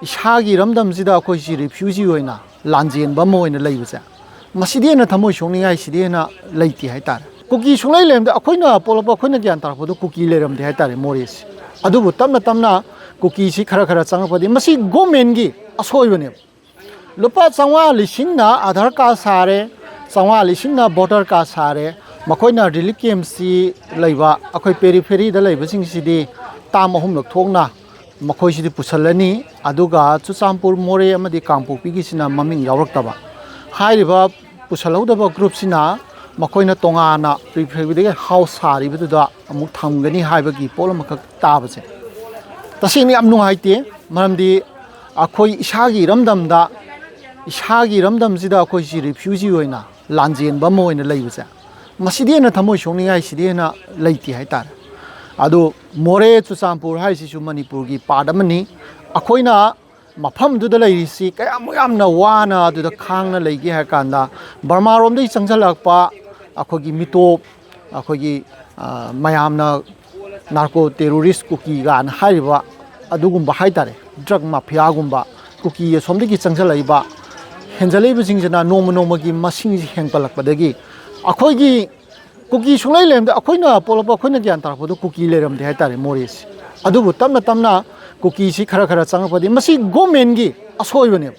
Esagi Eramdam sida akoi si refugee oina lanjen ba mo oina leiba masidi na Thamoi Sokningai sidi na leiti haitar kuki sunglai lemda akoina polapa akoina gyan tarpodo kuki leramde haitare moris adubu tamna kuki si khara changapadi masi government gi asoibane lupa changwa lising na Aadhaar card sare changwa lising na voter card sare makoina relief camp si leiba akoi periphery da leiba sing sidi tam ahum lok thokna makhoi sidi pusalani aduga chuchampur more amadi kangpokpi gi sina maming yawraktaba hairiba pusalhodaba group sina makoina tongana prefecture de house hari biduda amuk thamgani haibagi polamakak tabase tasini am nungaite maramdi akhoi Esagi Eramdam sida akhoi si refugee oina lanjen ba mo oina leibase masidi na Thamoi Sokningai sidi na leiti haitar adu more chuchampur haisisu Manipur gi padamani akoina mafam du da leirisi kayamna wana du da khangna leigi hakanda Burma rom dei changjalakpa akogi mitop akogi mayamna narco terrorist kuki gan haiba adugumba haitare drug mafia gumba kuki somdegi changjalaiba henjalaiba jingjana noma gi masing hengpalakpadagi akogi kuki sunglai lemda akoina polapa akoina gyan tarpodo kuki leramde haitare moris adubu tamna kuki si khara changapadi masi government gi asoibane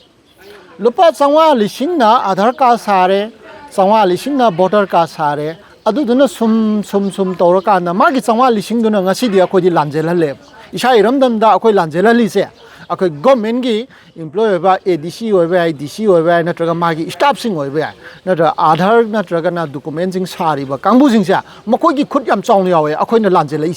lupa changwa lising na Aadhaar card sare changwa lising na voter card sare aduduna sum tawrakanda magi changwa lising duna ngasidi akodi lanjelale Esagi Eramdam da akoi lanjelali se akoi government gi employee ba ADC oiba DC oiba natraga magi staff sing oiba natra Aadhaar natraga na document sing sari ba kangbu sing sa makoi gi khut yam chawni yawe akoi na lanjelai